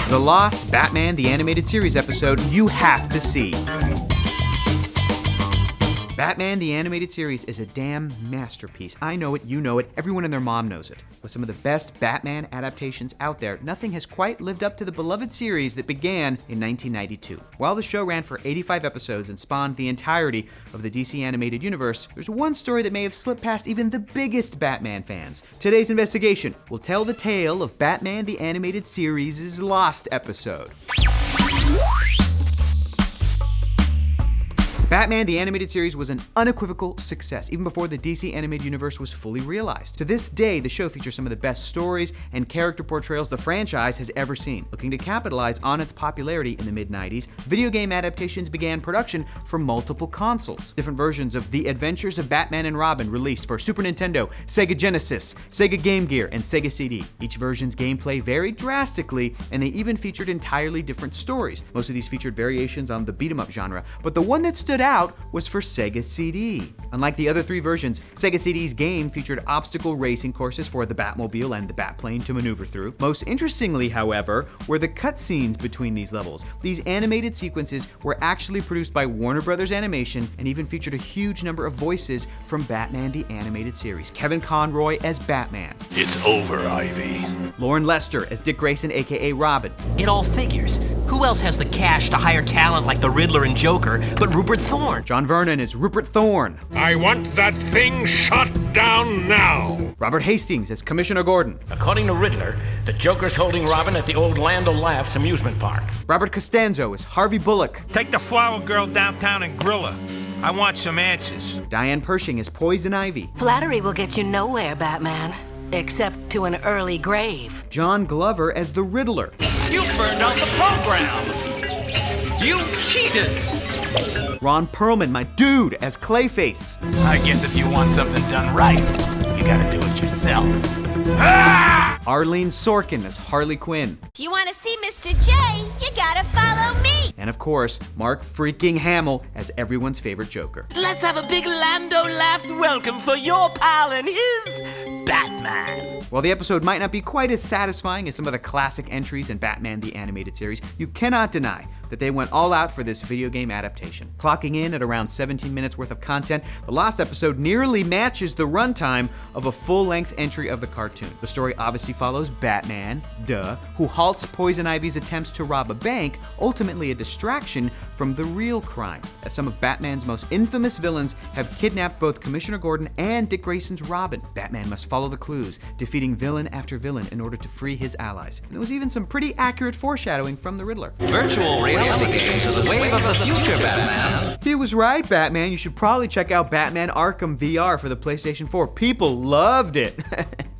The Lost Batman the Animated Series episode you have to see. Batman the Animated Series is a damn masterpiece. I know it, you know it, everyone and their mom knows it. With some of the best Batman adaptations out there, nothing has quite lived up to the beloved series that began in 1992. While the show ran for 85 episodes and spawned the entirety of the DC animated universe, there's one story that may have slipped past even the biggest Batman fans. Today's investigation will tell the tale of Batman the Animated Series' Lost episode. Batman the Animated Series was an unequivocal success, even before the DC animated universe was fully realized. To this day, the show features some of the best stories and character portrayals the franchise has ever seen. Looking to capitalize on its popularity in the mid-90s, video game adaptations began production for multiple consoles. Different versions of The Adventures of Batman and Robin released for Super Nintendo, Sega Genesis, Sega Game Gear, and Sega CD. Each version's gameplay varied drastically, and they even featured entirely different stories. Most of these featured variations on the beat-em-up genre, but the one that stood out was for Sega CD. Unlike the other three versions, Sega CD's game featured obstacle racing courses for the Batmobile and the Batplane to maneuver through. Most interestingly, however, were the cutscenes between these levels. These animated sequences were actually produced by Warner Brothers Animation and even featured a huge number of voices from Batman the Animated Series. Kevin Conroy as Batman. It's over, Ivy. Lauren Lester as Dick Grayson, aka Robin. It all figures. Who else has the cash to hire talent like the Riddler and Joker but Rupert Thorne? John Vernon as Rupert Thorne. I want that thing shut down now. Robert Hastings as Commissioner Gordon. According to Riddler, the Joker's holding Robin at the old Land O'Laughs amusement park. Robert Costanzo as Harvey Bullock. Take the flower girl downtown and grill her. I want some answers. Diane Pershing as Poison Ivy. Flattery will get you nowhere, Batman. Except to an early grave. John Glover as the Riddler. You burned out the program! You cheated! Ron Perlman, my dude, as Clayface. I guess if you want something done right, you gotta do it yourself. Arlene Sorkin as Harley Quinn. If you want to see Mr. J, you gotta follow me. And of course, Mark freaking Hamill as everyone's favorite Joker. Let's have a big Land O'Laughs welcome for your pal and his Batman. While the episode might not be quite as satisfying as some of the classic entries in Batman the Animated Series, you cannot deny that they went all out for this video game adaptation. Clocking in at around 17 minutes worth of content, the Lost episode nearly matches the runtime of a full-length entry of the cartoon. The story obviously follows Batman, who halts Poison Ivy's attempts to rob a bank, ultimately a distraction from the real crime, as some of Batman's most infamous villains have kidnapped both Commissioner Gordon and Dick Grayson's Robin. Batman must follow the clues, defeating villain after villain in order to free his allies. And there was even some pretty accurate foreshadowing from the Riddler. Virtual reality games are the wave of the future, Batman. He was right, Batman. You should probably check out Batman Arkham VR for the PlayStation 4. People loved it.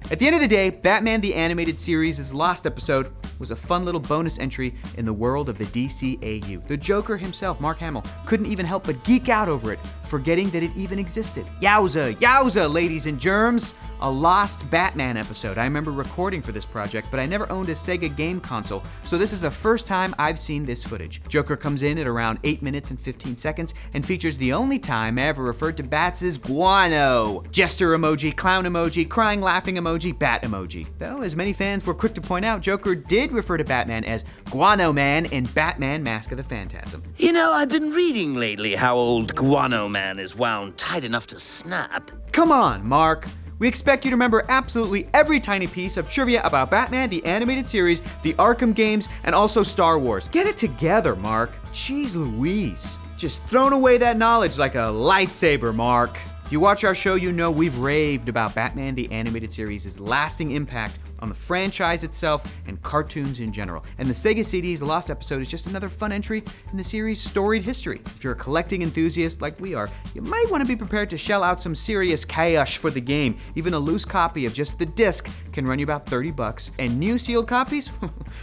At the end of the day, Batman the Animated Series' Lost episode was a fun little bonus entry in the world of the DCAU. The Joker himself, Mark Hamill, couldn't even help but geek out over it, forgetting that it even existed. Yowza, yowza, ladies and germs! A Lost Batman episode. I remember recording for this project, but I never owned a Sega game console, so this is the first time I've seen this footage. Joker comes in at around 8 minutes and 15 seconds and features the only time I ever referred to bats as guano. Jester emoji, clown emoji, crying laughing emoji, bat emoji. Though, as many fans were quick to point out, Joker did refer to Batman as Guano Man in Batman Mask of the Phantasm. You know, I've been reading lately how old Guano Man is wound tight enough to snap. Come on, Mark. We expect you to remember absolutely every tiny piece of trivia about Batman, the Animated Series, the Arkham games, and also Star Wars. Get it together, Mark. Jeez Louise. Just throwing away that knowledge like a lightsaber, Mark. If you watch our show, you know we've raved about Batman, the Animated Series' lasting impact on the franchise itself and cartoons in general. And the Sega CD's Lost episode is just another fun entry in the series' storied history. If you're a collecting enthusiast like we are, you might want to be prepared to shell out some serious cash for the game. Even a loose copy of just the disc can run you about $30, and new sealed copies?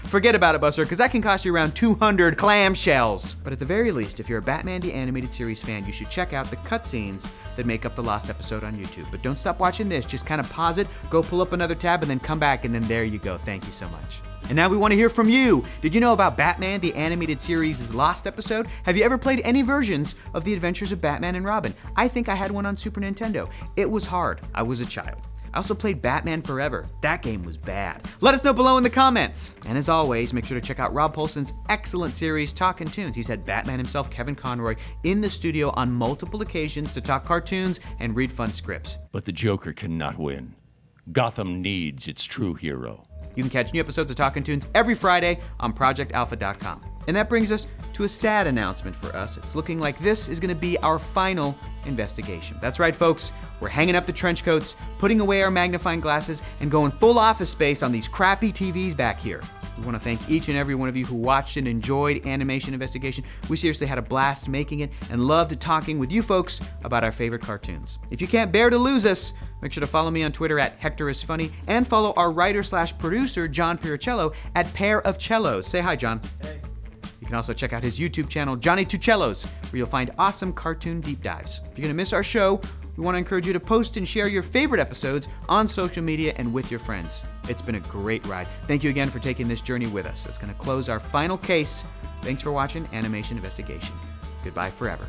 Forget about it, Buster, because that can cost you around 200 clamshells. But at the very least, if you're a Batman the Animated Series fan, you should check out the cutscenes that make up the Lost episode on YouTube. But don't stop watching this, just kind of pause it, go pull up another tab, and then come back, and then there you go. Thank you so much. And now we want to hear from you. Did you know about Batman the Animated Series' Lost episode? Have you ever played any versions of The Adventures of Batman and Robin? I think I had one on Super Nintendo. It was hard. I was a child. I also played Batman Forever. That game was bad. Let us know below in the comments. And as always, make sure to check out Rob Paulson's excellent series, Talkin' Toons. He's had Batman himself, Kevin Conroy, in the studio on multiple occasions to talk cartoons and read fun scripts. But the Joker cannot win. Gotham needs its true hero. You can catch new episodes of Talkin' Toons every Friday on ProjectAlpha.com. And that brings us to a sad announcement for us. It's looking like this is going to be our final investigation. That's right, folks. We're hanging up the trench coats, putting away our magnifying glasses, and going full office space on these crappy TVs back here. We want to thank each and every one of you who watched and enjoyed Animation Investigation. We seriously had a blast making it and loved talking with you folks about our favorite cartoons. If you can't bear to lose us, make sure to follow me on Twitter at HectorIsFunny and follow our writer/producer, John Piricello, at Pair of Cellos. Say hi, John. Hey. You can also check out his YouTube channel, Johnny Two Cellos, where you'll find awesome cartoon deep dives. If you're going to miss our show, we want to encourage you to post and share your favorite episodes on social media and with your friends. It's been a great ride. Thank you again for taking this journey with us. It's going to close our final case. Thanks for watching Animation Investigation. Goodbye forever.